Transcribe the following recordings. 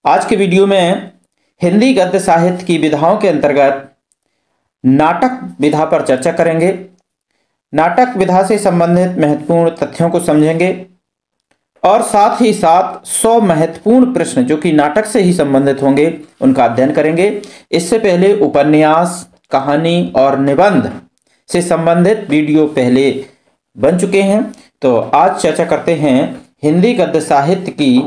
आज के वीडियो में हिंदी गद्य साहित्य की विधाओं के अंतर्गत नाटक विधा पर चर्चा करेंगे। नाटक विधा से संबंधित महत्वपूर्ण तथ्यों को समझेंगे और साथ ही साथ 100 महत्वपूर्ण प्रश्न जो कि नाटक से ही संबंधित होंगे उनका अध्ययन करेंगे। इससे पहले उपन्यास, कहानी और निबंध से संबंधित वीडियो पहले बन चुके हैं। तो आज चर्चा करते हैं हिंदी गद्य साहित्य की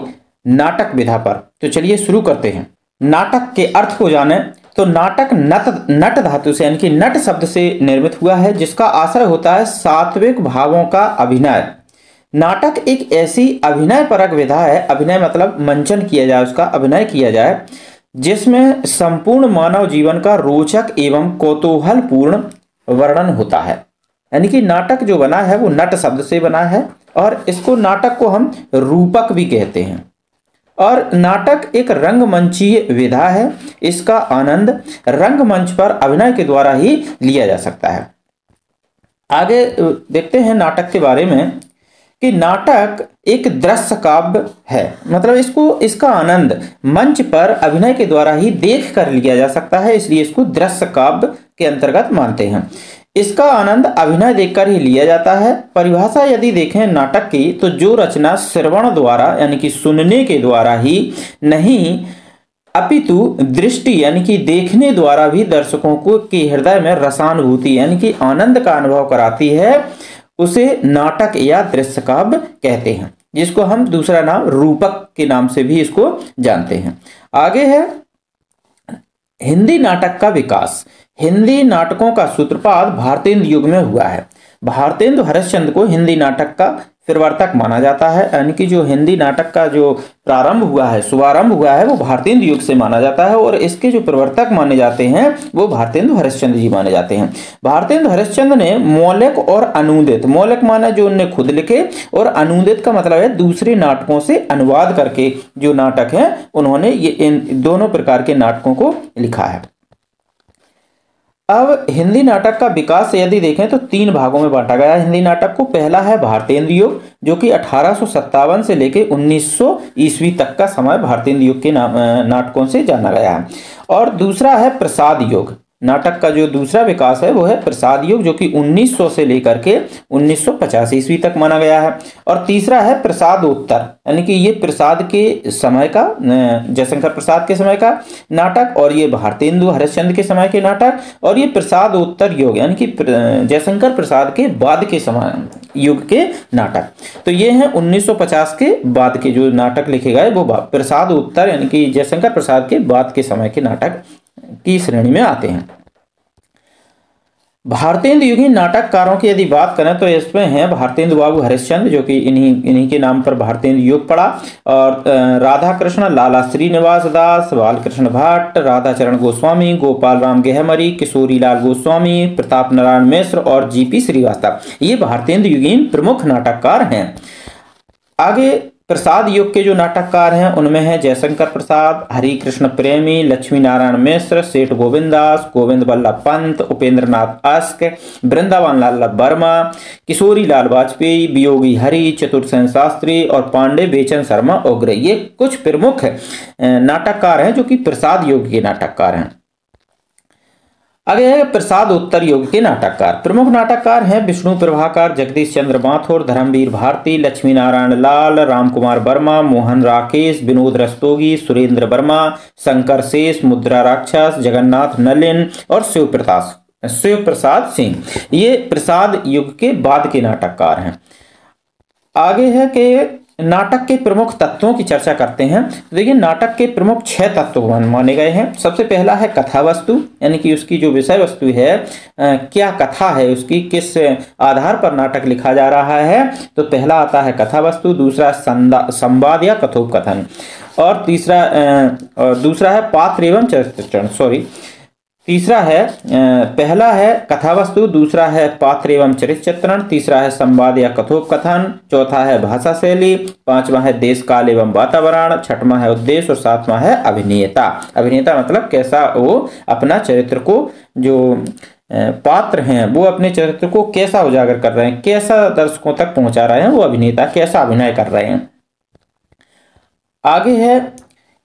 नाटक विधा पर। तो चलिए शुरू करते हैं। नाटक के अर्थ को जानें तो नाटक नट धातु से यानी कि नट शब्द से निर्मित हुआ है, जिसका आश्रय होता है सात्विक भावों का अभिनय। नाटक एक ऐसी अभिनय परक विधा है, अभिनय मतलब मंचन किया जाए, उसका अभिनय किया जाए, जिसमें संपूर्ण मानव जीवन का रोचक एवं कौतूहलपूर्ण वर्णन होता है। यानी कि नाटक जो बना है वो नट शब्द से बना है और इसको नाटक को हम रूपक भी कहते हैं। और नाटक एक रंगमंचीय विधा है, इसका आनंद रंगमंच पर अभिनय के द्वारा ही लिया जा सकता है। आगे देखते हैं नाटक के बारे में कि नाटक एक दृश्य काव्य है, मतलब इसका आनंद मंच पर अभिनय के द्वारा ही देख कर लिया जा सकता है, इसलिए इसको दृश्य काव्य के अंतर्गत मानते हैं। इसका आनंद अभिनय देखकर ही लिया जाता है। परिभाषा यदि देखें नाटक की तो जो रचना श्रवण द्वारा यानी कि सुनने के द्वारा ही नहीं अपितु दृष्टि यानी कि देखने द्वारा भी दर्शकों को के हृदय में रसानुभूति यानी कि आनंद का अनुभव कराती है, उसे नाटक या दृश्य काव्य कहते हैं, जिसको हम दूसरा नाम रूपक के नाम से भी इसको जानते हैं। आगे है हिंदी नाटक का विकास। हिंदी नाटकों का सूत्रपात भारतेंदु युग में हुआ है। भारतेंदु हरिश्चंद्र को हिंदी नाटक का प्रवर्तक माना जाता है, यानी कि जो हिंदी नाटक का जो प्रारंभ हुआ है, शुभारंभ हुआ है, वो भारतेंदु युग से माना जाता है और इसके जो प्रवर्तक माने जाते हैं वो भारतेंदु हरिश्चंद्र जी माने जाते हैं। भारतेंदु हरिश्चंद्र ने मौलिक और अनूदित, मौलिक माना जो उनने खुद लिखे और अनूदित का मतलब है दूसरे नाटकों से अनुवाद करके जो नाटक हैं उन्होंने ये इन दोनों प्रकार के नाटकों को लिखा है। अब हिंदी नाटक का विकास यदि देखें तो 3 भागों में बांटा गया है हिंदी नाटक को। पहला है भारतेंदु युग, जो कि 1857 से लेकर 1900 ईस्वी तक का समय भारतेंदु युग के नाटकों से जाना गया है। और दूसरा है प्रसाद युग। नाटक का जो दूसरा विकास है वो है प्रसाद युग, जो कि 1900 से लेकर के 1950 ईस्वी तक माना गया है। और तीसरा है प्रसादोत्तर, यानी कि ये प्रसाद के समय का, जयशंकर प्रसाद के समय का नाटक, और ये भारतेंदु हरिश्चंद्र के समय के नाटक, और ये प्रसादोत्तर युग यानी कि जयशंकर प्रसाद के बाद के समय युग के नाटक। तो ये हैं 1950 के बाद के जो नाटक लिखे गए वो प्रसादोत्तर यानी कि जयशंकर प्रसाद के बाद के समय के नाटक की श्रेणी में आते हैं। भारतेंदु युगीन नाटककारों की यदि बात करें तो इसमें हैं भारतेंदु बाबू हरिश्चंद्र, जो कि इन्हीं के नाम पर भारतेंदु युग पड़ा, और राधा कृष्ण, लाला श्रीनिवास दास, बालकृष्ण भट्ट, राधाचरण गोस्वामी, गोपाल राम गेहमरी, किशोरी लाल गोस्वामी, प्रताप नारायण मिश्र और जीपी श्रीवास्तव, ये भारतेंदु युगीन प्रमुख नाटककार हैं। आगे प्रसाद युग के जो नाटककार हैं उनमें है जयशंकर प्रसाद, हरि कृष्ण प्रेमी, लक्ष्मी नारायण मिश्र, सेठ गोविंदास, गोविंद बल्लभ पंत, उपेंद्र नाथ अस्क, वृंदावन लाल वर्मा, किशोरी लाल वाजपेयी, वियोगी हरि, चतुर्सेन शास्त्री और पांडे बेचन शर्मा ओगरे। ये कुछ प्रमुख नाटककार हैं जो कि प्रसाद युग के नाटककार हैं। आगे है प्रसादोत्तर युग के नाटककार। प्रमुख नाटककार हैं विष्णु प्रभाकर, जगदीश चंद्र माथुर, धर्मवीर भारती, लक्ष्मी नारायण लाल, रामकुमार वर्मा, मोहन राकेश, विनोद रस्तोगी, सुरेंद्र वर्मा, शंकर शेष, मुद्रा राक्षस, जगन्नाथ नलिन और शिव प्रसाद सिंह। ये प्रसाद युग के बाद के नाटककार हैं। आगे है कि नाटक के प्रमुख तत्वों की चर्चा करते हैं। देखिए नाटक के प्रमुख 6 तत्व माने गए हैं। सबसे पहला है कथा वस्तु, यानी कि उसकी जो विषय वस्तु है, क्या कथा है उसकी, किस आधार पर नाटक लिखा जा रहा है। तो पहला आता है कथा वस्तु, दूसरा संवाद या कथोपकथन, और दूसरा है पात्र एवं चरित्र चित्रण। तीसरा है पहला है कथा वस्तु, दूसरा है पात्र एवं चरित्र चित्रण, तीसरा है संवाद या कथोपकथन, चौथा है भाषा शैली, पांचवा है देश काल एवं वातावरण, छठवां है उद्देश्य और सातवां है अभिनेता। अभिनेता मतलब कैसा वो अपना चरित्र को, जो पात्र हैं वो अपने चरित्र को कैसा उजागर कर रहे हैं, कैसा दर्शकों तक पहुंचा रहे हैं, वो अभिनेता कैसा अभिनय कर रहे हैं। आगे है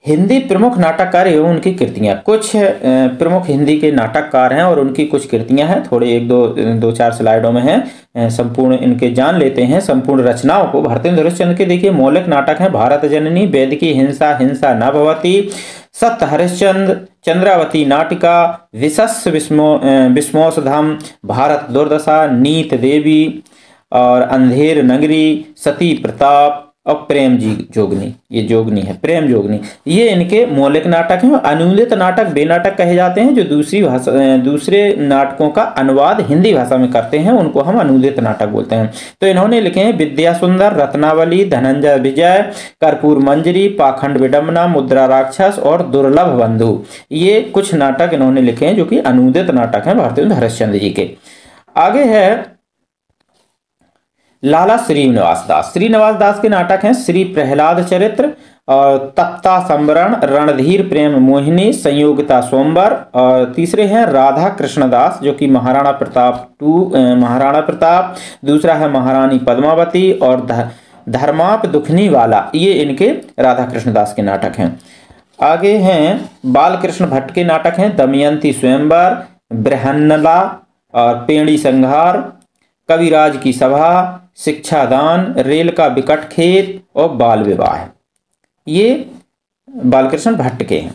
हिंदी प्रमुख नाटककार एवं उनकी कृतियां। कुछ प्रमुख हिंदी के नाटककार हैं और उनकी कुछ कृतियां हैं, थोड़े एक दो चार स्लाइडों में हैं। संपूर्ण इनके जान लेते हैं संपूर्ण रचनाओं को। भारतेंदु हरिश्चंद्र के देखिए मौलिक नाटक हैं भारत जननी, वेदकी हिंसा, हिंसा न भवति, सत्य हरिश्चंद्र, चंद्रावती नाटिका, विशस् विस्मोषधम, भारत दुर्दशा, नीत देवी और अंधेर नगरी, सती प्रताप और प्रेम जी जोगनी। ये जोगनी है, प्रेम जोगनी। ये इनके मौलिक नाटक हैं। अनुदित नाटक वे नाटक कहे जाते हैं जो दूसरे नाटकों का अनुवाद हिंदी भाषा में करते हैं, उनको हम अनुदित नाटक बोलते हैं। तो इन्होंने लिखे हैं विद्या सुंदर, रत्नावली, धनंजय विजय, कर्पूर मंजरी, पाखंड विडम्बना, मुद्रा राक्षस और दुर्लभ बंधु। ये कुछ नाटक इन्होंने लिखे हैं जो कि अनुदित नाटक हैं भारतेंदु हरिश्चंद्र जी के। आगे है लाला श्रीनिवास दास। श्रीनिवास दास के नाटक हैं श्री प्रहलाद चरित्र और तप्ता संवरण, रणधीर प्रेम मोहिनी, संयोगिता सोमवार। और तीसरे हैं राधा कृष्णदास जो कि महाराणा प्रताप, दूसरा है महारानी पद्मावती और धर्माप दुखनी वाला। ये इनके राधा कृष्णदास के नाटक हैं। आगे हैं बालकृष्ण भट्ट के नाटक हैं दमयंती स्वयंवर, बृहन्नला और पेड़ी संहार, कविराज की सभा, शिक्षादान, रेल का विकट खेत और बाल विवाह। ये बालकृष्ण भट्ट के हैं।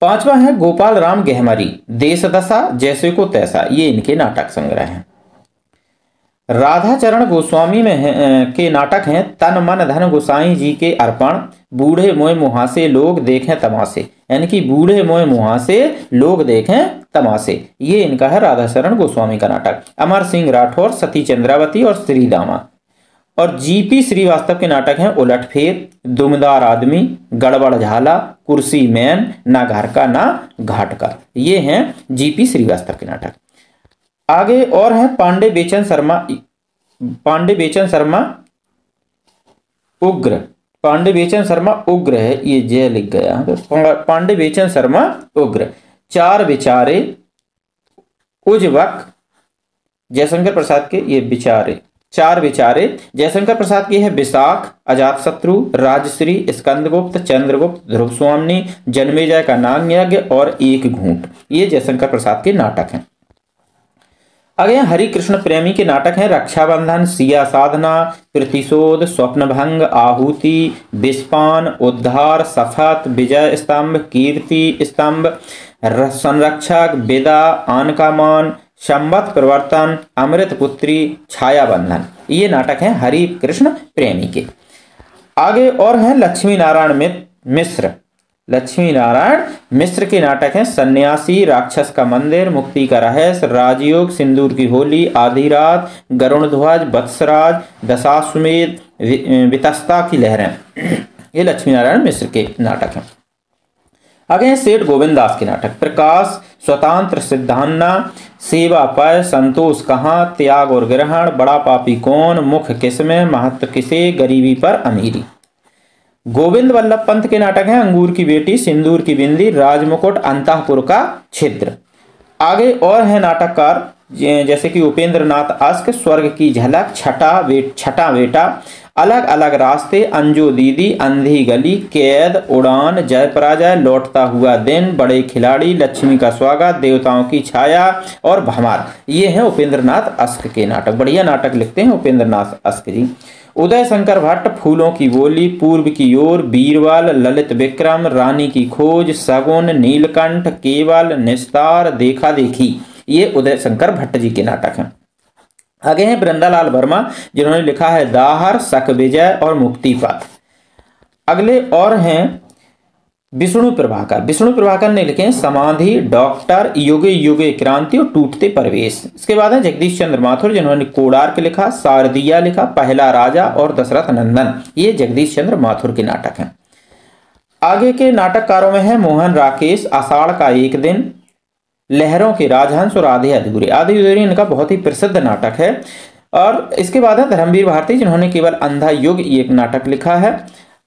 पांचवा है गोपाल राम गहमरी, देश दशा, जैसे को तैसा। ये इनके नाटक संग्रह हैं। राधाचरण गोस्वामी में के नाटक हैं तन मन धन गोसाई जी के अर्पण, बूढ़े मोय मुहासे लोग देखें तमाशे। यानी कि बूढ़े मोय मुहासे लोग देखें तमाशे। ये इनका है राधाचरण गोस्वामी का नाटक। अमर सिंह राठौर, सती चंद्रावती और श्रीदामा। और जीपी श्रीवास्तव के नाटक हैं उलटफेर, दुमदार आदमी, गड़बड़ झाला, कुर्सी मैन, ना घर का ना घाट का। ये हैं जीपी श्रीवास्तव के नाटक। आगे और हैं पांडे बेचन शर्मा उग्र। पांडे बेचन शर्मा उग्र है, ये जय लिख गया। पांडे बेचन शर्मा उग्र। चार विचारे, उजवक, जयशंकर प्रसाद के ये विचारे, चार विचारे। जयशंकर प्रसाद की है विशाख, अजातशत्रु, राजश्री, स्कंदगुप्त, चंद्रगुप्त, ध्रुव स्वामी, जन्मेजय का नाग यज्ञ और एक घूंट। ये जयशंकर प्रसाद के नाटक हैं। आगे हरि कृष्ण प्रेमी के नाटक हैं रक्षाबंधन, सिया साधना, प्रतिशोध, स्वप्नभंग, आहुति, विस्पान, उद्धार, सफत, विजय स्तंभ, कीर्ति स्तंभ, संरक्षक, विदा, आन का मान, संवत प्रवर्तन, अमृत पुत्री, छायाबंधन। ये नाटक हैं हरि कृष्ण प्रेमी के। आगे और हैं लक्ष्मी नारायण मिश्र। लक्ष्मी नारायण मिश्र के नाटक हैं सन्यासी, राक्षस का मंदिर, मुक्ति का रहस्य, राजयोग, सिंदूर की होली, आधी रात, गरुण ध्वज, वत्सराज, दशाश्वमेध, वितस्ता की लहरें। ये लक्ष्मी नारायण मिश्र के नाटक हैं। आगे हैं सेठ गोविंद दास के नाटक प्रकाश, स्वतंत्र सिद्धान्ना, सेवा पय, संतोष कहाँ, त्याग और ग्रहण, बड़ा पापी कौन, मुख किसमें, महत्व किसे, गरीबी पर अमीरी। गोविंद वल्लभ पंत के नाटक हैं अंगूर की बेटी, सिंदूर की बिंदी, राजमुकुट, अंतःपुर का छिद्र। आगे और हैं नाटककार जैसे कि उपेंद्र नाथ अस्क, स्वर्ग की झलक, छठा बेटा, अलग अलग रास्ते, अंजू दीदी, अंधी गली, कैद, उड़ान, जय पराजय, लौटता हुआ दिन, बड़े खिलाड़ी, लक्ष्मी का स्वागत, देवताओं की छाया और भमार। ये हैं उपेंद्र नाथ अस्क के नाटक। बढ़िया नाटक लिखते हैं उपेंद्र नाथ अस्क जी। उदय शंकर भट्ट फूलों की बोली, पूर्व की ओर, बीरबल, ललित विक्रम, रानी की खोज, सगुन, नीलकंठ, केवल, निस्तार, देखा देखी। ये उदय शंकर भट्ट जी के नाटक हैं। आगे हैं वृंदालाल वर्मा जिन्होंने लिखा है दाहर, शक विजय और मुक्ति पथ। अगले और हैं विष्णु प्रभाकर। विष्णु प्रभाकर ने लिखे हैं समाधि, डॉक्टर, युगे युगे क्रांति और टूटते परवेश। इसके बाद है जगदीश चंद्र माथुर जिन्होंने कोणार्क लिखा, शारदिया लिखा, पहला राजा और दशरथ नंदन। ये जगदीश चंद्र माथुर के नाटक हैं। आगे के नाटककारों में है मोहन राकेश, आषाढ़ का एक दिन, लहरों के राजहंस और आधे अधूरे। आधे अधूरे इनका बहुत ही प्रसिद्ध नाटक है। और इसके बाद है धर्मवीर भारती जिन्होंने केवल अंधा युग ये एक नाटक लिखा है।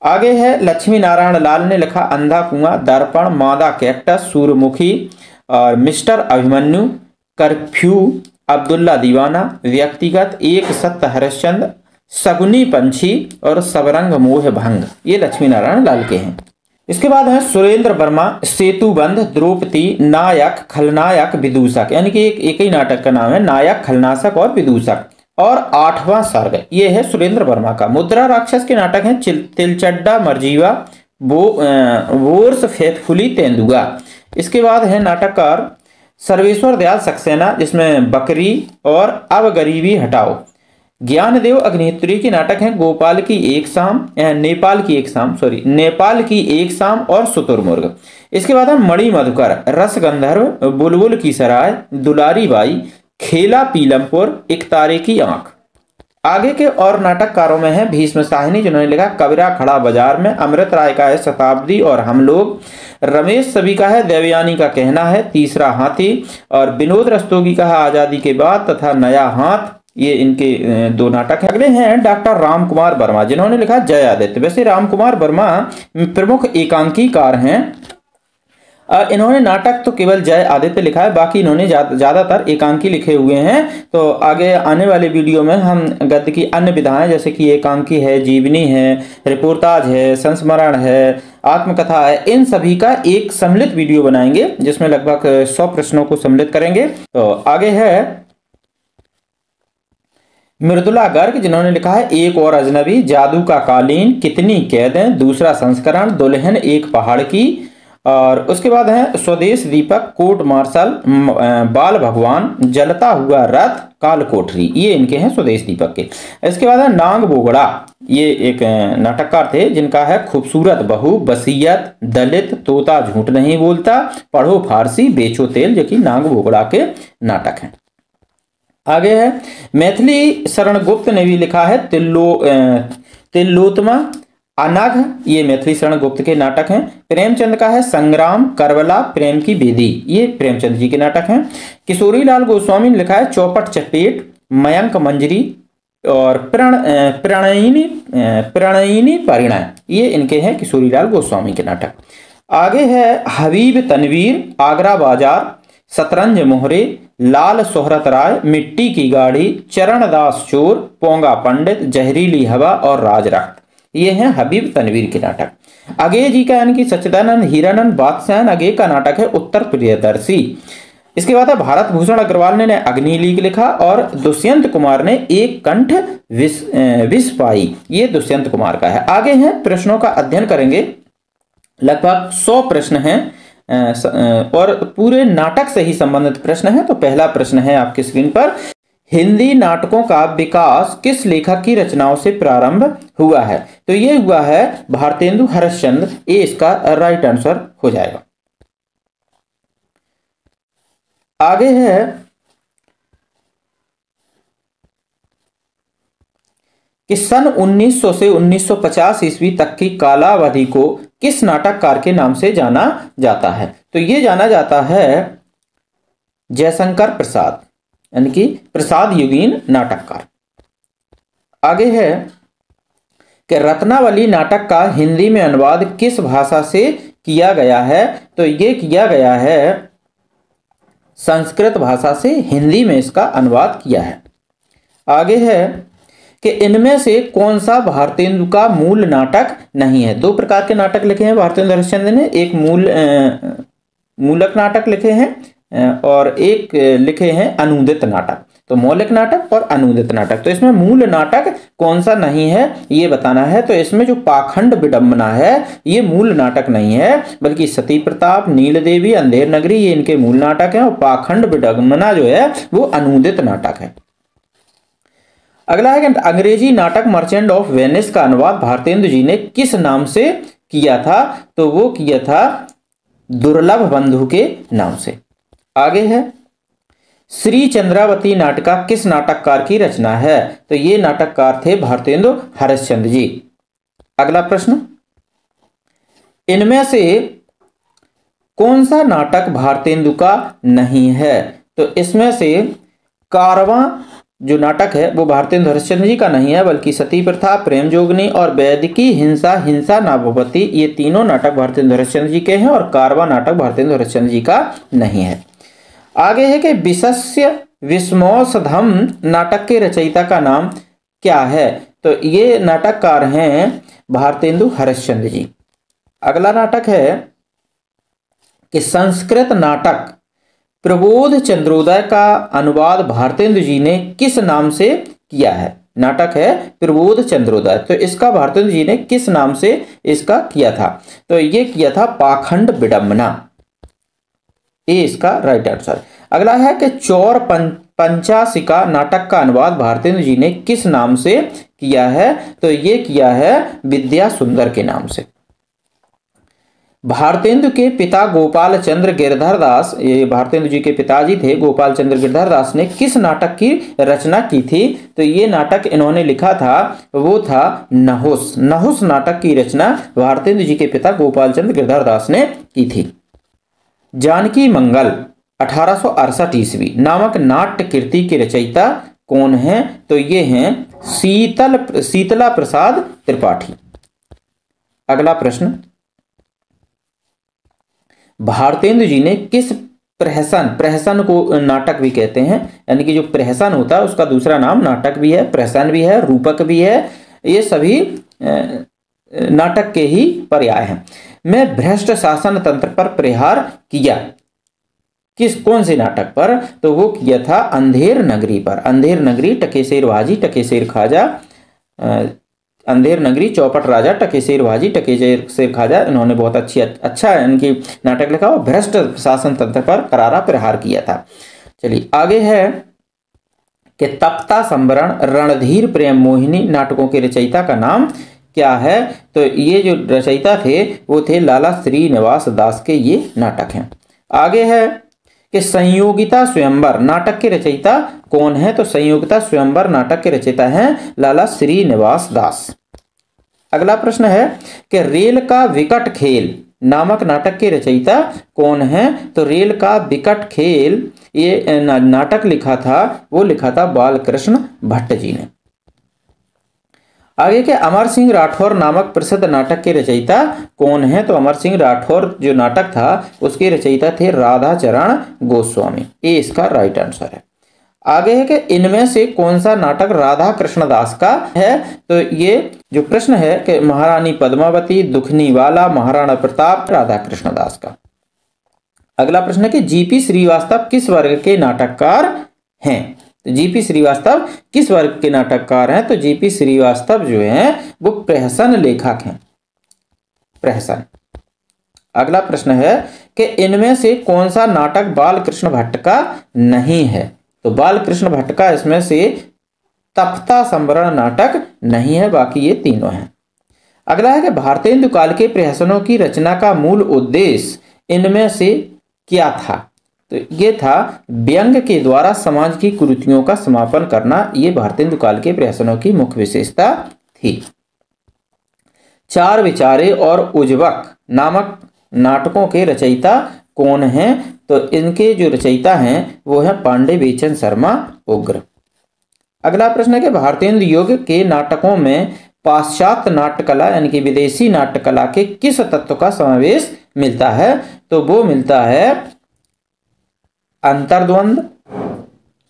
आगे है लक्ष्मी नारायण लाल ने लिखा अंधा कुआं, दर्पण, मादा कैक्टस, सूर्यमुखी और मिस्टर अभिमन्यु, कर्फ्यू, अब्दुल्ला दीवाना, व्यक्तिगत, एक सत्य हरिश्चंद्र, सगुनी पंछी और सबरंग मोह भंग, ये लक्ष्मी नारायण लाल के हैं। इसके बाद है सुरेंद्र वर्मा, सेतुबंध, द्रौपदी, नायक, खलनायक, विदूषक, यानी कि एक ही नाटक का नाम है, नायक, खलनायक और विदूषक। और 8वां सर्ग ये है सुरेंद्र वर्मा का। मुद्रा राक्षस के नाटक हैं तिलचड्डा, मरजीवा, वोर्स, फेथफुली, तेंदुआ। इसके बाद है नाटककार सर्वेश्वर दयाल सक्सेना, जिसमें बकरी और अब गरीबी हटाओ। ज्ञानदेव अग्निहोत्री के नाटक हैं गोपाल की एक शाम, नेपाल की एक शाम और शुतुरमुर्ग। इसके बाद है मणि मधुकर, रसगंधर्व, बुलबुल की सराय, दुलारी बाई, खेला पीलमपुर, एक तारे की आंख। आगे के और नाटककारों में है भीष्म साहनी, जिन्होंने लिखा कबीरा खड़ा बाजार में, अमृत राय का है शताब्दी और हम लोग, रमेश सभी का है देवयानी का कहना है, तीसरा हाथी, और विनोद रस्तोगी का है आजादी के बाद तथा नया हाथ। ये इनके 2 नाटक हैं। अगले हैं डॉक्टर राम कुमार वर्मा, जिन्होंने लिखा जय आदित्य। वैसे राम कुमार वर्मा प्रमुख एकांकीकार हैं। इन्होंने नाटक तो केवल जय आदित्य लिखा है, बाकी इन्होंने ज्यादातर एकांकी लिखे हुए हैं। तो आगे आने वाले वीडियो में हम गद्य की अन्य विधाएं, जैसे कि एकांकी है, जीवनी है, रिपोर्टाज है, संस्मरण है, आत्मकथा है, इन सभी का एक सम्मिलित वीडियो बनाएंगे, जिसमें लगभग 100 प्रश्नों को सम्मिलित करेंगे। तो आगे है मृदुला गर्ग, जिन्होंने लिखा है एक और अजनबी, जादू का कालीन, कितनी कैदें, दूसरा संस्करण, दुल्हन एक पहाड़ की। और उसके बाद है स्वदेश दीपक, कोर्ट मार्शल, बाल भगवान, जलता हुआ रथ, काल कोठरी, ये इनके हैं स्वदेश दीपक के। इसके बाद है नांग बोगड़ा, ये एक नाटककार थे, जिनका है खूबसूरत बहू, वसीयत, दलित, तोता झूठ नहीं बोलता, पढ़ो फारसी, बेचो तेल, जो कि नांग बोगड़ा के नाटक हैं। आगे है मैथिली शरण गुप्त ने भी लिखा है तिल्लोत्तमा, अनघ, ये मैथिली शरण गुप्त के नाटक हैं। प्रेमचंद का है संग्राम, करबला, प्रेम की बेदी, ये प्रेमचंद जी के नाटक हैं। किशोरी लाल गोस्वामी ने लिखा है चौपट चपेट, मयंक मंजरी और प्रणयिनी परिणय, ये इनके हैं किशोरी लाल गोस्वामी के नाटक। आगे है हबीब तनवीर, आगरा बाजार, शतरंज मोहरे, लाल शोहरत राय, मिट्टी की गाड़ी, चरणदास चोर, पोंगा पंडित, जहरीली हवा और राज रक्त, ये हैं हबीब तनवीर के नाटक। अगे जी का यानी कि सच्चिदानंद हीरानंद बादशाह अगे का नाटक है उत्तर प्रियदर्शी। इसके बाद है भारत भूषण अग्रवाल ने अग्निलीक लिखा और दुष्यंत कुमार ने एक कंठ विष पाई, ये दुष्यंत कुमार का है। आगे हैं प्रश्नों का अध्ययन करेंगे, लगभग 100 प्रश्न हैं और पूरे नाटक से ही संबंधित प्रश्न है। तो पहला प्रश्न है आपकी स्क्रीन पर, हिंदी नाटकों का विकास किस लेखक की रचनाओं से प्रारंभ हुआ है? तो ये हुआ है भारतेंदु हरिश्चंद्र, ये इसका राइट आंसर हो जाएगा। आगे है कि सन 1900 से 1950 ईस्वी तक की कालावधि को किस नाटककार के नाम से जाना जाता है? तो ये जाना जाता है जयशंकर प्रसाद, यानी कि प्रसाद युगीन नाटककार। आगे है कि रत्नावली नाटक का हिंदी में अनुवाद किस भाषा से किया गया है? तो ये किया गया है संस्कृत भाषा से, हिंदी में इसका अनुवाद किया है। आगे है कि इनमें से कौन सा भारतेंदु का मूल नाटक नहीं है? 2 प्रकार के नाटक लिखे हैं भारतेंदु हरिश्चंद्र ने, एक मूलक नाटक लिखे हैं और एक लिखे हैं अनुदित नाटक। तो मौलिक नाटक और अनुदित नाटक। तो इसमें मूल नाटक कौन सा नहीं है ये बताना है। तो इसमें जो पाखंड विडंबना है ये मूल नाटक नहीं है, बल्कि सती प्रताप, नील देवी, अंधेर नगरी ये इनके मूल नाटक हैं और पाखंड विडंबना जो है वो अनुदित नाटक है। अगला है कि अंग्रेजी नाटक मर्चेंट ऑफ वेनिस का अनुवाद भारतेंदु जी ने किस नाम से किया था? तो वो किया था दुर्लभ बंधु के नाम से। आगे है श्री चंद्रावती नाटिका किस नाटककार की रचना है? तो ये नाटककार थे भारतेंदु हरिश्चंद्र जी। अगला प्रश्न, इनमें से कौन सा नाटक भारतेंदु का नहीं है? तो इसमें से कारवां जो नाटक है वो भारतेंदु हरिश्चंद्र जी का नहीं है, बल्कि सती प्रथा, प्रेम जोगनी और वैदिकी हिंसा नाभवती ये तीनों नाटक भारतेंदु हरिश्चंद्र जी के हैं और कारवां नाटक भारतेंदु हरिश्चंद्र जी का नहीं है। आगे है कि विशस्य विस्मौषधम नाटक के रचयिता का नाम क्या है? तो ये नाटककार हैं भारतेंदु हरिश्चंद्र जी। अगला नाटक है कि संस्कृत नाटक प्रबोध चंद्रोदय का अनुवाद भारतेंदु जी ने किस नाम से किया है। नाटक है प्रबोध चंद्रोदय, तो इसका भारतेंदु जी ने किस नाम से इसका किया था, तो ये किया था पाखंड विडंबना, ये इसका राइट आंसर। अगला है कि चौर पंचासिका नाटक का अनुवाद भारतेंदु जी ने किस नाम से किया है, तो ये किया है विद्या सुंदर के नाम से। भारतेंदु के पिता गोपाल चंद्र गिरधर दास, ये भारतेंदु जी के पिताजी थे गोपाल चंद्र गिरधर दास, ने किस नाटक की रचना की थी, तो ये नाटक इन्होंने लिखा था वो था नहुस। नहुस नाटक की रचना भारतेंदु जी के पिता गोपाल चंद्र गिरधर दास ने की थी। जानकी मंगल 1868 ईस्वी नामक नाट्य कृति के रचयिता कौन हैं, तो ये हैं शीतला प्रसाद त्रिपाठी। अगला प्रश्न, भारतेंदु जी ने किस प्रहसन को नाटक भी कहते हैं, यानी कि जो प्रहसन होता है उसका दूसरा नाम नाटक भी है, प्रहसन भी है, रूपक भी है, ये सभी नाटक के ही पर्याय हैं। में भ्रष्ट शासन तंत्र पर प्रहार किया, कौन से नाटक पर, तो वो किया था अंधेर नगरी पर। अंधेर नगरी टकेसेर भाजी टकेसेर खाजा, अंधेर नगरी चौपट राजा टकेसेर भाजी टकेसेर खाजा, इन्होंने बहुत अच्छा इनकी नाटक लिखा और भ्रष्ट शासन तंत्र पर करारा प्रहार किया था। चलिए आगे है कि तप्ता संवरण रणधीर प्रेम मोहिनी नाटकों के रचयिता का नाम क्या है, तो ये जो रचयिता थे वो थे लाला श्रीनिवास दास के ये नाटक हैं। आगे है कि संयोगिता स्वयंवर नाटक के रचयिता कौन है, तो संयोगिता स्वयंवर नाटक के रचयिता हैं लाला श्रीनिवास दास। अगला प्रश्न है कि रेल का विकट खेल नामक नाटक के रचयिता कौन है, तो रेल का विकट खेल ये नाटक लिखा था बालकृष्ण भट्ट जी ने। आगे के अमर सिंह राठौर नामक प्रसिद्ध नाटक के रचयिता कौन है, तो अमर सिंह राठौर जो नाटक था उसके रचयिता थे राधा चरण गोस्वामी, ये इसका राइट आंसर है। आगे है कि इनमें से कौन सा नाटक राधा कृष्ण दास का है, तो ये जो प्रश्न है कि महारानी पद्मावती, दुखनी वाला, महाराणा प्रताप, राधा कृष्ण दास का। अगला प्रश्न है कि जीपी श्रीवास्तव किस वर्ग के नाटककार हैं, तो जीपी श्रीवास्तव किस वर्ग के नाटककार हैं, तो जीपी श्रीवास्तव जो हैं वो प्रहसन लेखक हैं, प्रहसन। अगला प्रश्न है कि इनमें से कौन सा नाटक बालकृष्ण भट्ट का नहीं है, तो बालकृष्ण भट्ट का इसमें से तप्ता संवरण नाटक नहीं है, बाकी ये तीनों हैं। अगला है कि भारतेंदु काल के प्रहसनों की रचना का मूल उद्देश्य इनमें से क्या था, तो ये था व्यंग के द्वारा समाज की कुरीतियों का समापन करना, ये भारतेंदु काल के प्रहसनों की मुख्य विशेषता थी। चार विचारे और उज्वक नामक नाटकों के रचयिता कौन हैं, तो इनके जो रचयिता हैं वो है पांडे बेचन शर्मा उग्र। अगला प्रश्न है कि भारतेंदु युग के नाटकों में पाश्चात्य नाट्यकला यानी कि विदेशी नाट्यकला के किस तत्व का समावेश मिलता है, तो वो मिलता है अंतर्द्वंद,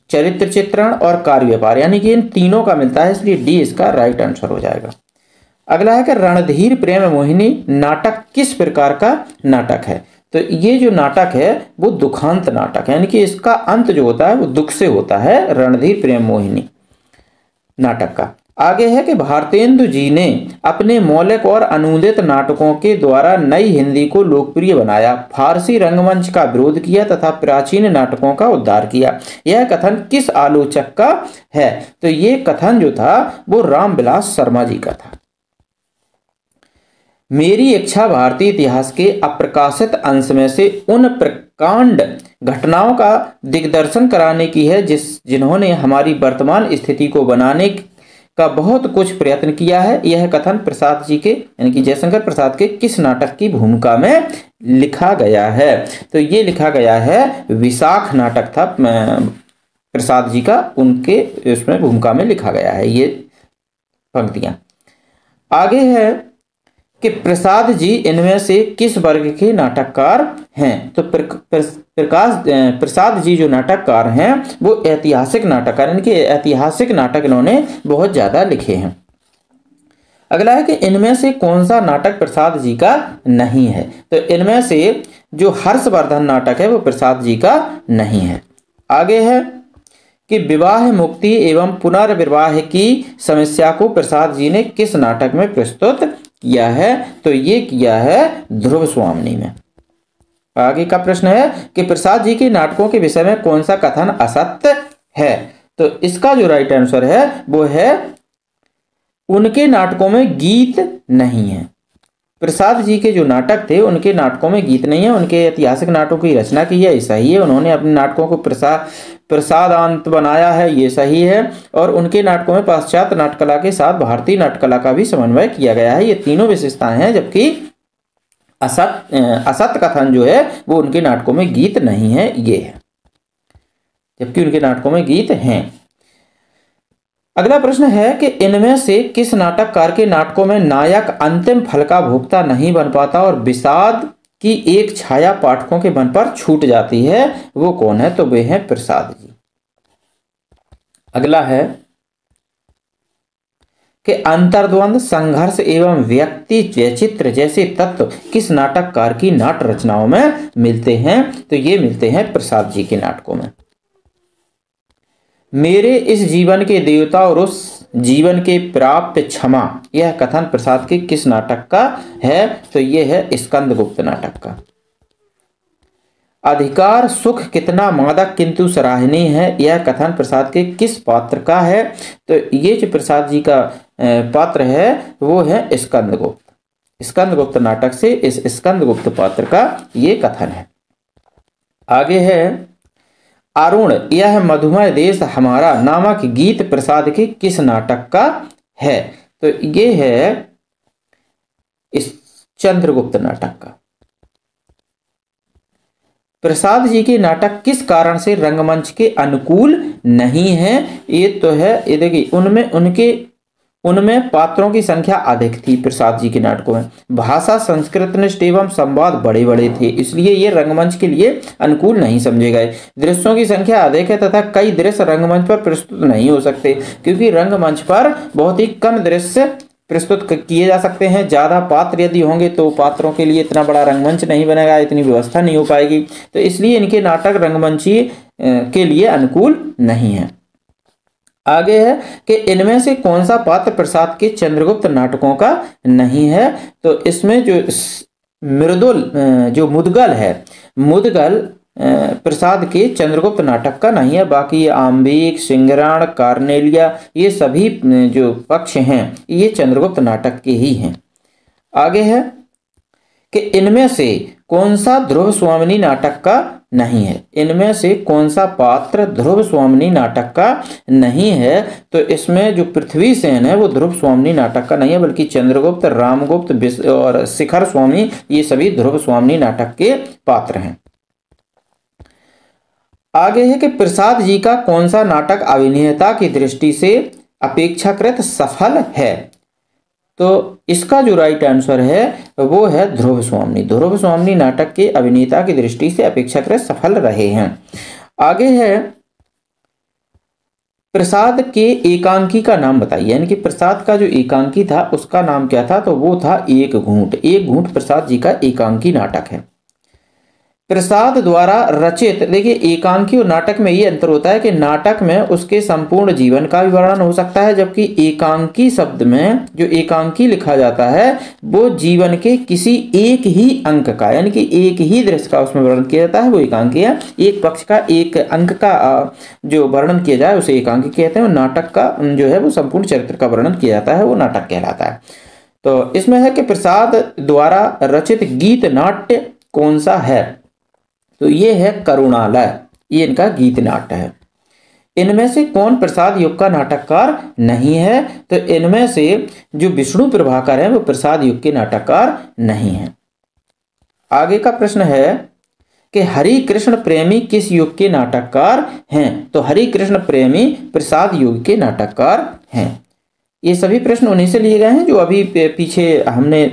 चरित्र चित्रण और कार्य व्यापार, यानी कि इन तीनों का मिलता है, इसलिए डी इसका राइट आंसर हो जाएगा। अगला है कि रणधीर प्रेम मोहिनी नाटक किस प्रकार का नाटक है, तो ये जो नाटक है वो दुखांत नाटक है, यानी कि इसका अंत जो होता है वो दुख से होता है, रणधीर प्रेम मोहिनी नाटक का। आगे है कि भारतेंदु जी ने अपने मौलिक और अनुदित नाटकों के द्वारा नई हिंदी को लोकप्रिय बनाया, फारसी रंगमंच का विरोध किया तथा प्राचीन नाटकों का उद्धार किया। यह कथन किस आलोचक का है, तो ये कथन जो था वो रामविलास शर्मा जी का था। मेरी इच्छा भारतीय इतिहास के अप्रकाशित अंश में से उन प्रकांड घटनाओं का दिग्दर्शन कराने की है जिन्होंने हमारी वर्तमान स्थिति को बनाने का बहुत कुछ प्रयत्न किया है। यह कथन प्रसाद जी के यानी कि जयशंकर प्रसाद के किस नाटक की भूमिका में लिखा गया है, तो ये लिखा गया है विशाख नाटक था प्रसाद जी का, उनके उसमें भूमिका में लिखा गया है ये पंक्तियां। आगे है कि प्रसाद जी इनमें से किस वर्ग के नाटककार हैं, तो प्रसाद जी जो नाटककार हैं वो ऐतिहासिक नाटककार, यानी कि ऐतिहासिक नाटक इन्होंने बहुत ज़्यादा लिखे हैं। अगला है कि इनमें से कौन सा नाटक प्रसाद जी का नहीं है। तो इनमें से जो हर्षवर्धन नाटक है वो प्रसाद जी का नहीं है। आगे है कि विवाह मुक्ति एवं पुनर्विवाह की समस्या को प्रसाद जी ने किस नाटक में प्रस्तुत किया है। तो ये किया है ध्रुव स्वामिनी में। आगे का प्रश्न है कि प्रसाद जी के नाटकों के विषय में कौन सा कथन असत्य है। तो इसका जो राइट आंसर है वो है उनके नाटकों में गीत नहीं है। प्रसाद जी के जो नाटक थे उनके नाटकों में गीत नहीं है। उनके ऐतिहासिक नाटकों की रचना की है, ये सही है। उन्होंने अपने नाटकों को प्रसादांत बनाया है, ये सही है। और उनके नाटकों में पाश्चात्य नाटकला के साथ भारतीय नाटकला का भी समन्वय किया गया है। ये तीनों विशेषताएं हैं। जबकि असत्य कथन जो है वो उनके नाटकों में गीत नहीं है, ये है। जबकि उनके नाटकों में गीत हैं। अगला प्रश्न है कि इनमें से किस नाटककार के नाटकों में नायक अंतिम फल का भोक्ता नहीं बन पाता और विषाद की एक छाया पाठकों के मन पर छूट जाती है, वो कौन है। तो वे हैं प्रसाद जी। अगला है कि अंतर्द्वंद, संघर्ष एवं व्यक्ति वैचित्र जैसे तत्व किस नाटककार की नाट्य रचनाओं में मिलते हैं। तो ये मिलते हैं प्रसाद जी के नाटकों में। मेरे इस जीवन के देवता और उस जीवन के प्राप्त क्षमा, यह कथन प्रसाद के किस नाटक का है। तो यह है स्कंदगुप्त नाटक का। अधिकार सुख कितना मादक किंतु सराहनीय है, यह कथन प्रसाद के किस पात्र का है। तो ये जो प्रसाद जी का पात्र है वो है स्कंदगुप्त। स्कंदगुप्त नाटक से इस स्कंदगुप्त पात्र का ये कथन है। आगे है अरुण यह मधुमय देश हमारा नामक गीत प्रसाद के किस नाटक का है। तो ये है इस चंद्रगुप्त नाटक का। प्रसाद जी के नाटक किस कारण से रंगमंच के अनुकूल नहीं है। ये तो है, ये देखिए उनमें पात्रों की संख्या अधिक थी प्रसाद जी के नाटकों में। भाषा संस्कृतनिष्ठ एवं संवाद बड़े बड़े थे, इसलिए ये रंगमंच के लिए अनुकूल नहीं समझे गए। दृश्यों की संख्या अधिक है तथा कई दृश्य रंगमंच पर प्रस्तुत नहीं हो सकते, क्योंकि रंगमंच पर बहुत ही कम दृश्य प्रस्तुत किए जा सकते हैं। ज़्यादा पात्र यदि होंगे तो पात्रों के लिए इतना बड़ा रंगमंच नहीं बनेगा, इतनी व्यवस्था नहीं हो पाएगी। तो इसलिए इनके नाटक रंगमंची के लिए अनुकूल नहीं है। आगे है कि इनमें से कौन सा पात्र प्रसाद के चंद्रगुप्त नाटकों का नहीं है। तो इसमें जो मुदगल है, मुदगल प्रसाद के चंद्रगुप्त नाटक का नहीं है। बाकी ये आम्बिक, सिंगराण, कार्नेलिया, ये सभी जो पक्ष हैं ये चंद्रगुप्त नाटक के ही हैं। आगे है कि इनमें से कौन सा ध्रुव स्वामिनी नाटक का नहीं है। इनमें से कौन सा पात्र ध्रुव स्वामिनी नाटक का नहीं है। तो इसमें जो पृथ्वी सेन है वो ध्रुव स्वामिनी नाटक का नहीं है, बल्कि चंद्रगुप्त, रामगुप्त और शिखर स्वामी ये सभी ध्रुव स्वामिनी नाटक के पात्र हैं। आगे है कि प्रसाद जी का कौन सा नाटक अभिनेता की दृष्टि से अपेक्षाकृत सफल है। तो इसका जो राइट आंसर है वो है ध्रुव स्वामिनी। ध्रुव स्वामिनी नाटक के अभिनेता की दृष्टि से अपेक्षाकृत सफल रहे हैं। आगे है प्रसाद के एकांकी का नाम बताइए, यानी कि प्रसाद का जो एकांकी था उसका नाम क्या था। तो वो था एक घूंट। एक घूंट प्रसाद जी का एकांकी नाटक है। प्रसाद द्वारा रचित, देखिए एकांकी और नाटक में ये अंतर होता है कि नाटक में उसके संपूर्ण जीवन का भी वर्णन हो सकता है, जबकि एकांकी शब्द में जो एकांकी लिखा जाता है वो जीवन के किसी एक ही अंक का, यानी कि एक ही दृश्य का उसमें वर्णन किया जाता है, वो एकांकी है। एक पक्ष का, एक अंक का जो वर्णन किया जाए उसे एकांकी कहते हैं। और नाटक का जो है वो संपूर्ण चरित्र का वर्णन किया जाता है, वो नाटक कहलाता है। तो इसमें है कि प्रसाद द्वारा रचित गीत नाट्य कौन सा है। तो ये है करुणालय, ये इनका गीत नाट्य है। इनमें से कौन प्रसाद युग का नाटककार नहीं है। तो इनमें से जो विष्णु प्रभाकर है वो प्रसाद युग के नाटककार नहीं है। आगे का प्रश्न है कि हरि कृष्ण प्रेमी किस युग के नाटककार हैं। तो हरि कृष्ण प्रेमी प्रसाद युग के नाटककार हैं। ये सभी प्रश्न उन्हीं से लिए गए हैं जो अभी पीछे हमने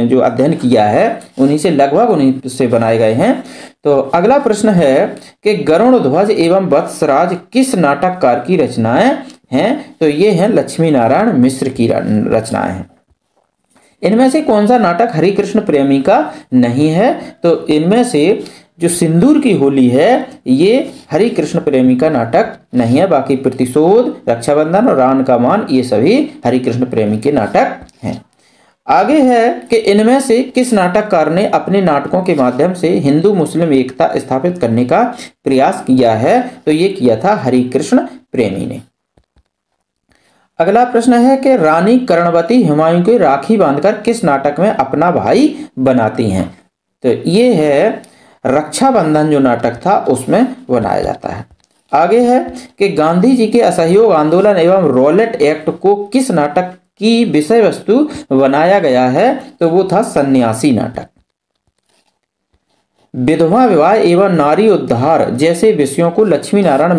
जो अध्ययन किया है उन्हीं से, लगभग उन्हीं से बनाए गए हैं। तो अगला प्रश्न है कि गरुण ध्वज एवं वत्सराज किस नाटककार की रचनाएं हैं। तो ये हैं लक्ष्मी नारायण मिश्र की रचनाएं हैं। इनमें से कौन सा नाटक हरिकृष्ण प्रेमी का नहीं है? तो इनमें से जो सिंदूर की होली है ये हरिकृष्ण प्रेमी का नाटक नहीं है। बाकी प्रतिशोध, रक्षाबंधन और रान का मान ये सभी हरिकृष्ण प्रेमी के नाटक हैं। आगे है कि इनमें से किस नाटककार ने अपने नाटकों के माध्यम से हिंदू मुस्लिम एकता स्थापित करने का प्रयास किया है? तो ये किया था हरिकृष्ण प्रेमी ने। अगला प्रश्न है कि रानी कर्णवती हुमायूं को राखी बांधकर किस नाटक में अपना भाई बनाती हैं? तो ये है रक्षाबंधन जो नाटक था उसमें बनाया जाता है। आगे है कि गांधी जी के असहयोग आंदोलन एवं रॉलेट एक्ट को किस नाटक की विषय वस्तु बनाया गया है? तो वो था सन्यासी नाटक। विधवा विवाह एवं नारी उद्धार जैसे विषयों को लक्ष्मी नारायण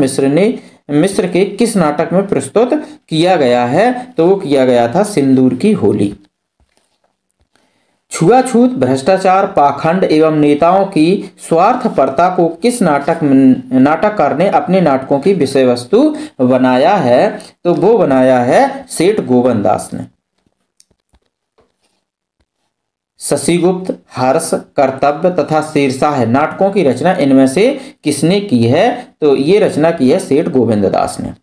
मिश्र के किस नाटक में प्रस्तुत किया गया है? तो वो किया गया था सिंदूर की होली। छुआछूत, भ्रष्टाचार, पाखंड एवं नेताओं की स्वार्थपरता को किस नाटककार ने अपने नाटकों की विषय वस्तु बनाया है? तो वो बनाया है सेठ गोविंददास ने। शशिगुप्त, हर्ष, कर्तव्य तथा शेरशाह नाटकों की रचना इनमें से किसने की है? तो ये रचना की है सेठ गोविंददास ने।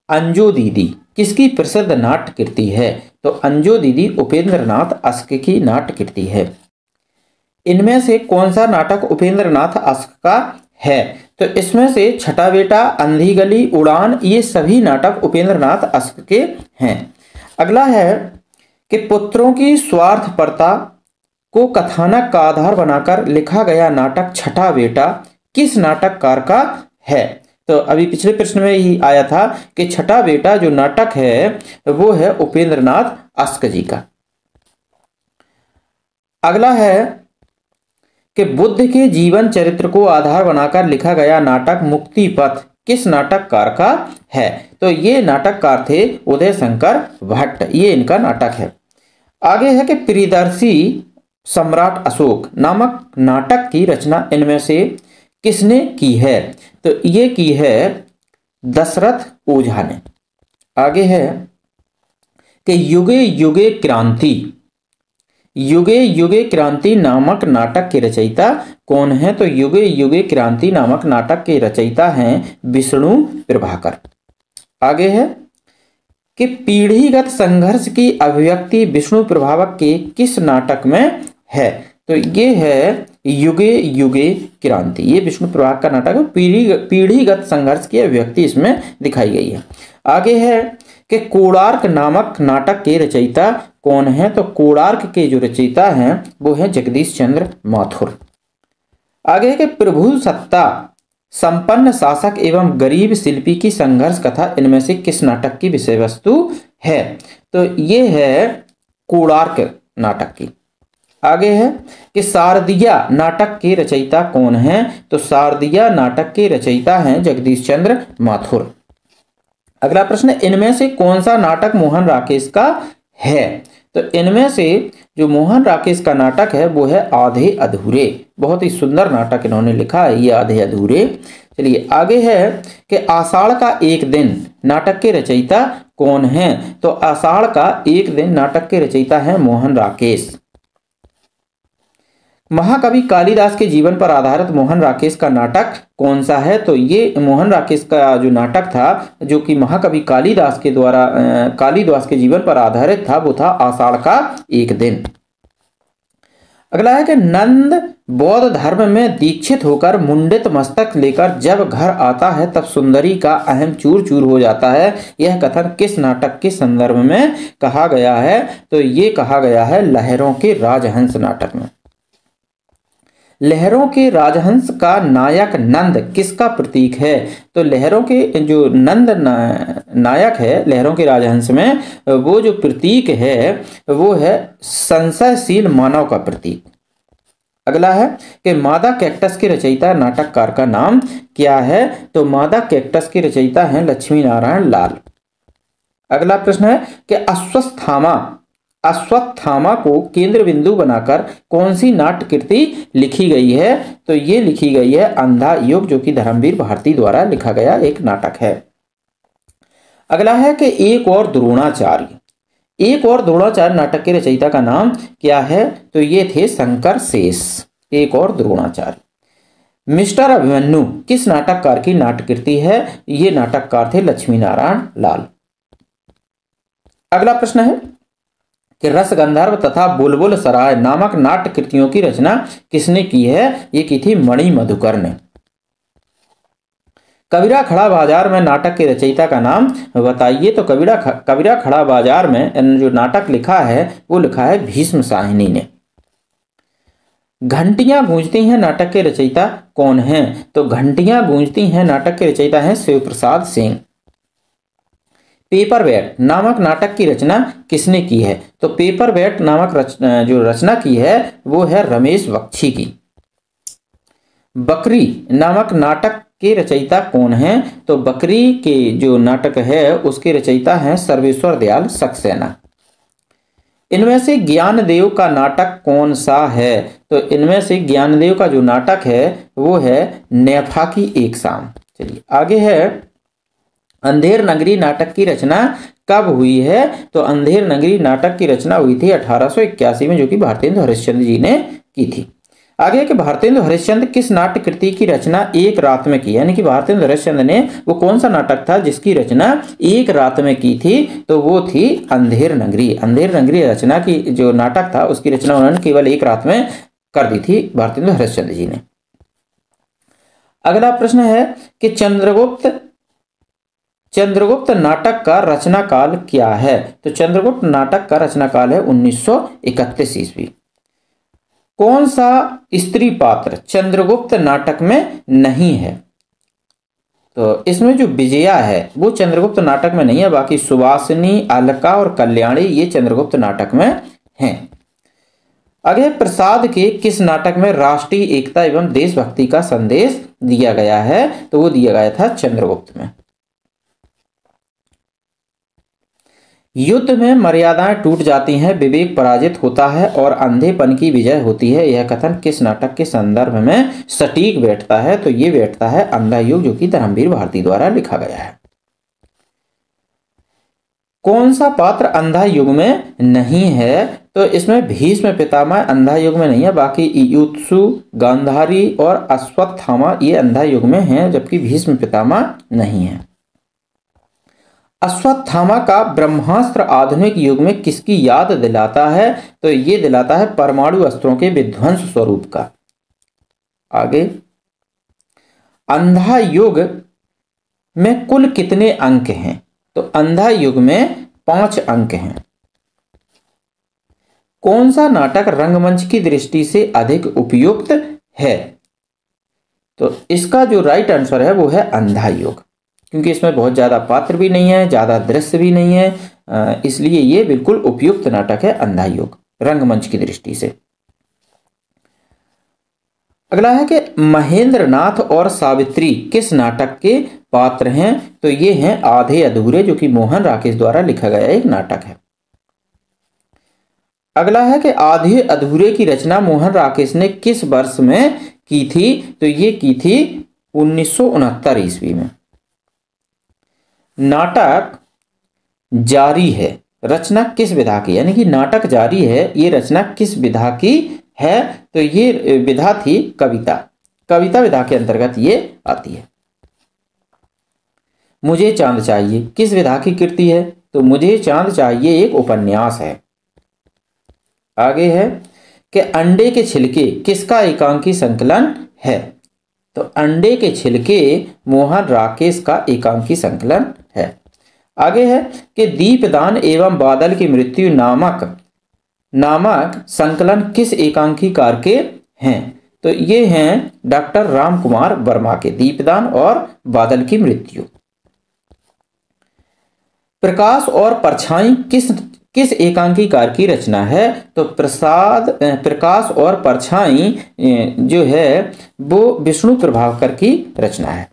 अंजो दीदी किसकी प्रसिद्ध नाट्य कृति है? तो अंजो दीदी उपेंद्रनाथ अश्क की नाट्य कृति है। इनमें से कौन सा नाटक उपेंद्रनाथ अश्क का है? तो इसमें से छठा बेटा, अंधी गली, उड़ान ये सभी नाटक उपेंद्रनाथ अश्क के हैं। अगला है कि पुत्रों की स्वार्थपरता को कथानक का आधार बनाकर लिखा गया नाटक छठा बेटा किस नाटककार का है? तो अभी पिछले प्रश्न में ही आया था कि छठा बेटा जो नाटक है वो है उपेंद्रनाथ अश्क जी का। अगला है कि बुद्ध के जीवन चरित्र को आधार बनाकर लिखा गया नाटक मुक्ति पथ किस नाटककार का है? तो ये नाटककार थे उदय शंकर भट्ट, ये इनका नाटक है। आगे है कि प्रियदर्शी सम्राट अशोक नामक नाटक की रचना इनमें से किसने की है? तो ये की है दशरथ ओझा ने। आगे है कि युगे युगे क्रांति नामक नाटक के रचयिता कौन है? तो युगे युगे क्रांति नामक नाटक के रचयिता हैं विष्णु प्रभाकर। आगे है कि पीढ़ीगत संघर्ष की अभिव्यक्ति विष्णु प्रभाकर के किस नाटक में है? तो ये है युगे युगे क्रांति, ये विष्णु प्रभाकर का नाटक है। पीढ़ीगत संघर्ष की अभिव्यक्ति इसमें दिखाई गई है। आगे है कि कोणार्क नामक नाटक के रचयिता कौन है? तो कोणार्क के जो रचयिता हैं वो है जगदीश चंद्र माथुर। आगे है कि प्रभु सत्ता, संपन्न शासक एवं गरीब शिल्पी की संघर्ष कथा इनमें से किस नाटक की विषय वस्तु है? तो ये है कोणार्क नाटक की। आगे है कि शारदिया नाटक के रचयिता कौन हैं? तो शारदिया नाटक के रचयिता हैं जगदीश चंद्र माथुर। अगला प्रश्न, इनमें से कौन सा नाटक मोहन राकेश का है? तो इनमें से जो मोहन राकेश का नाटक है वो है आधे अधूरे। बहुत ही सुंदर नाटक इन्होंने लिखा है ये आधे अधूरे। चलिए आगे है कि आषाढ़ का एक दिन नाटक के रचयिता कौन हैं? तो आषाढ़ का एक दिन नाटक के रचयिता हैं मोहन राकेश। महाकवि कालिदास के जीवन पर आधारित मोहन राकेश का नाटक कौन सा है? तो ये मोहन राकेश का जो नाटक था जो कि महाकवि कालिदास के द्वारा कालिदास के जीवन पर आधारित था वो था आषाढ़ का एक दिन। अगला है कि नंद बौद्ध धर्म में दीक्षित होकर मुंडित मस्तक लेकर जब घर आता है तब सुंदरी का अहम चूर चूर हो जाता है। यह कथन किस नाटक के संदर्भ में कहा गया है? तो ये कहा गया है लहरों के राजहंस नाटक में। लहरों के राजहंस का नायक नंद किसका प्रतीक है? तो लहरों के जो नंद नायक है लहरों के राजहंस में वो जो प्रतीक है वो है संशयशील मानव का प्रतीक। अगला है कि मादा कैक्टस के रचयिता नाटककार का नाम क्या है? तो मादा कैक्टस के रचयिता हैं लक्ष्मी नारायण लाल। अगला प्रश्न है कि अश्वत्थामा को केंद्र बिंदु बनाकर कौन सी नाट्य कृति लिखी गई है? तो ये लिखी गई है अंधा युग जो कि धर्मवीर भारती द्वारा लिखा गया एक नाटक है। अगला है कि एक और द्रोणाचार्य। एक और द्रोणाचार्य नाटक के रचयिता का नाम क्या है? तो ये थे शंकर शेष। एक और द्रोणाचार्य। मिस्टर अभिमन्यु किस नाटककार की नाट्यकृति है? ये नाटककार थे लक्ष्मी नारायण लाल। अगला प्रश्न है कि रसगंधर्व तथा बुलबुल सराय नामक नाट्य कृतियों की रचना किसने की है? ये की थी मणि मधुकर ने। कबीरा खड़ा बाजार में नाटक के रचयिता का नाम बताइए। तो कबीरा खड़ा बाजार में जो नाटक लिखा है वो लिखा है भीष्म साहिनी ने। घंटियां गूंजती हैं नाटक के रचयिता कौन हैं? तो घंटियां गूंजती हैं नाटक के रचयिता हैं शिव प्रसाद सिंह। पेपरवेट नामक नाटक की रचना किसने की है? तो पेपरवेट नामक जो रचना की है वो है रमेश बख्शी की। बकरी नामक नाटक के रचयिता कौन हैं? तो बकरी के जो नाटक है उसके रचयिता हैं सर्वेश्वर दयाल सक्सेना। इनमें से ज्ञानदेव का नाटक कौन सा है? तो इनमें से ज्ञानदेव का जो नाटक है वो है नेफा की एक शाम। चलिए आगे है, अंधेर नगरी नाटक की रचना कब हुई है? तो अंधेर नगरी नाटक की रचना हुई थी 1881 में, जो कि भारतेंदु हरिश्चंद्र जी ने की थी। आगे कि भारतेंदु हरिश्चंद्र किस नाट्य कृति की रचना एक रात में की? यानी कि भारतेंदु हरिश्चंद्र ने वो कौन सा नाटक था जिसकी रचना एक रात में की थी? तो वो थी अंधेर नगरी। अंधेर नगरी रचना की जो नाटक था उसकी रचना उन्होंने केवल एक रात में कर दी थी भारतेंदु हरिश्चंद्र जी ने। अगला प्रश्न है कि चंद्रगुप्त नाटक का रचना काल क्या है? तो चंद्रगुप्त नाटक का रचना काल है 1931 ईस्वी। कौन सा स्त्री पात्र चंद्रगुप्त नाटक में नहीं है? तो इसमें जो विजया है वो चंद्रगुप्त नाटक में नहीं है, बाकी सुवासिनी, अलका और कल्याणी ये चंद्रगुप्त नाटक में हैं। आगे प्रसाद के किस नाटक में राष्ट्रीय एकता एवं देशभक्ति का संदेश दिया गया है? तो वो दिया गया था चंद्रगुप्त में। युद्ध में मर्यादाएं टूट जाती हैं, विवेक पराजित होता है और अंधेपन की विजय होती है। यह कथन किस नाटक के संदर्भ में सटीक बैठता है? तो ये बैठता है अंधा युग, जो कि धर्मवीर भारती द्वारा लिखा गया है। कौन सा पात्र अंधा युग में नहीं है? तो इसमें भीष्म पितामह अंधा युग में नहीं है, बाकी युत्सु, गांधारी और अश्वत्थामा ये अंधा युग में हैं, जबकि भीष्म पितामह नहीं है। अश्वत्थामा का ब्रह्मास्त्र आधुनिक युग में किसकी याद दिलाता है? तो ये दिलाता है परमाणु अस्त्रों के विध्वंस स्वरूप का। आगे, अंधा युग में कुल कितने अंक हैं? तो अंधा युग में 5 अंक हैं। कौन सा नाटक रंगमंच की दृष्टि से अधिक उपयुक्त है? तो इसका जो राइट आंसर है वो है अंधा युग, क्योंकि इसमें बहुत ज़्यादा पात्र भी नहीं है, ज़्यादा दृश्य भी नहीं है, इसलिए ये बिल्कुल उपयुक्त नाटक है अंधा युग रंगमंच की दृष्टि से। अगला है कि महेंद्र नाथ और सावित्री किस नाटक के पात्र हैं? तो ये हैं आधे अधूरे, जो कि मोहन राकेश द्वारा लिखा गया एक नाटक है। अगला है कि आधे अधूरे की रचना मोहन राकेश ने किस वर्ष में की थी? तो ये की थी 1969 ईस्वी में। नाटक जारी है रचना किस विधा की? यानी कि नाटक जारी है ये रचना किस विधा की है? तो ये विधा थी कविता। कविता विधा के अंतर्गत ये आती है। मुझे चांद चाहिए किस विधा की कृति है? तो मुझे चांद चाहिए एक उपन्यास है। आगे है कि अंडे के छिलके किसका एकांकी संकलन है? तो अंडे के छिलके मोहन राकेश का एकांकी संकलन है। आगे है कि दीपदान एवं बादल की मृत्यु नामक संकलन किस एकांकीकार के हैं? तो ये हैं डॉक्टर राम कुमार वर्मा के, दीपदान और बादल की मृत्यु। प्रकाश और परछाई किस एकांकीकार की रचना है? तो प्रकाश और परछाई जो है वो विष्णु प्रभाकर की रचना है।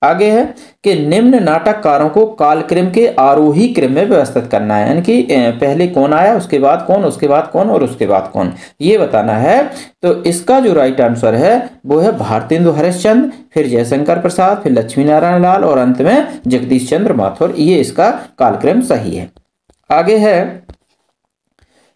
आगे है कि निम्न नाटककारों को कालक्रम के आरोही क्रम में व्यवस्थित करना है, यानी कि पहले कौन आया, उसके बाद कौन, उसके बाद कौन और उसके बाद कौन, ये बताना है। तो इसका जो राइट आंसर है वो है भारतेंदु हरिश्चंद्र, फिर जयशंकर प्रसाद, फिर लक्ष्मी नारायण लाल और अंत में जगदीश चंद्र माथुर। ये इसका कालक्रम सही है। आगे है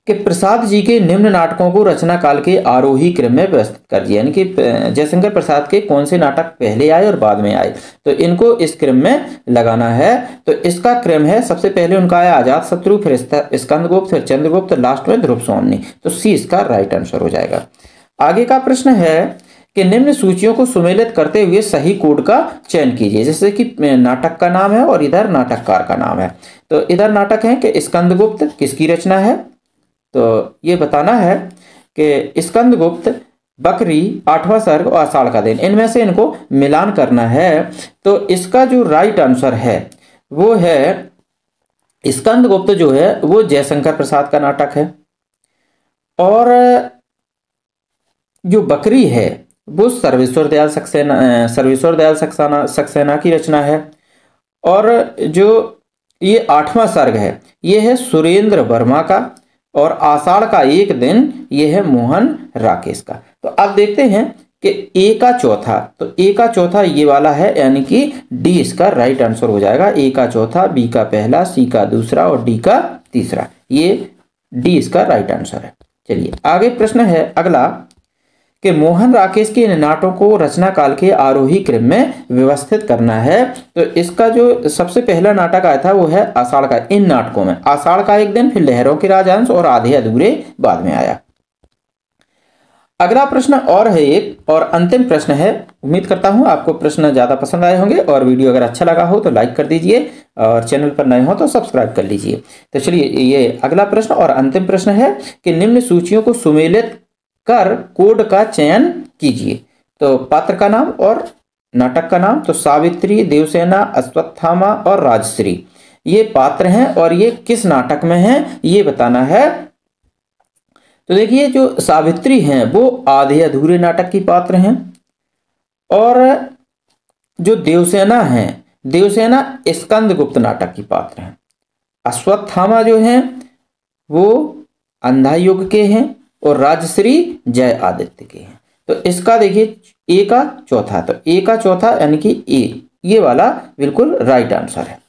कि प्रसाद जी के निम्न नाटकों को रचना काल के आरोही क्रम में व्यवस्थित कर दिया, यानी कि जयशंकर प्रसाद के कौन से नाटक पहले आए और बाद में आए, तो इनको इस क्रम में लगाना है। तो इसका क्रम है, सबसे पहले उनका आया अजात शत्रु, फिर स्कंदगुप्त, फिर चंद्रगुप्त, लास्ट में ध्रुव सोमनी। तो सी इसका राइट आंसर हो जाएगा। आगे का प्रश्न है कि निम्न सूचियों को सुमेलित करते हुए सही कोड का चयन कीजिए। जैसे कि नाटक का नाम है और इधर नाटककार का नाम है, तो इधर नाटक है कि स्कंदगुप्त किसकी रचना है, तो ये बताना है कि स्कंदगुप्त, बकरी, 8वां सर्ग और आषाढ़ का दिन, इनमें से इनको मिलान करना है। तो इसका जो राइट आंसर है वो है स्कंदगुप्त जो है वो जयशंकर प्रसाद का नाटक है, और जो बकरी है वो सर्वेश्वर दयाल सक्सेना की रचना है, और जो ये 8वां सर्ग है ये है सुरेंद्र वर्मा का, और आषाढ़ का एक दिन ये है मोहन राकेश का। तो अब देखते हैं कि ए का चौथा, तो ए का चौथा ये वाला है, यानी कि डी इसका राइट आंसर हो जाएगा। ए का चौथा, बी का पहला, सी का दूसरा और डी का तीसरा, ये डी इसका राइट आंसर है। चलिए आगे प्रश्न है अगला कि मोहन राकेश के इन नाटकों को रचना काल के आरोही क्रम में व्यवस्थित करना है। तो इसका जो सबसे पहला नाटक आया था वो है आषाढ़ का। इन नाटकों में आषाढ़ का एक दिन, फिर लहरों के राजहंस और आधे अधूरे बाद में आया। अगला प्रश्न और है एक, और अंतिम प्रश्न है। उम्मीद करता हूं आपको प्रश्न ज्यादा पसंद आए होंगे, और वीडियो अगर अच्छा लगा हो तो लाइक कर दीजिए, और चैनल पर नए हो तो सब्सक्राइब कर लीजिए। तो चलिए ये अगला प्रश्न और अंतिम प्रश्न है कि निम्न सूचियों को सुमेलित कर कोड का चयन कीजिए। तो पात्र का नाम और नाटक का नाम, तो सावित्री, देवसेना, अश्वत्थामा और राजश्री ये पात्र हैं, और ये किस नाटक में हैं ये बताना है। तो देखिए जो सावित्री हैं वो आधे अधूरे नाटक की पात्र हैं, और जो देवसेना है, देवसेना स्कंदगुप्त नाटक की पात्र हैं। अश्वत्थामा जो हैं वो अंधा युग के हैं, और राजश्री जय आदित्य के हैं। तो इसका देखिए ए का चौथा, तो ए का चौथा यानी कि ए, ये वाला बिल्कुल राइट आंसर है।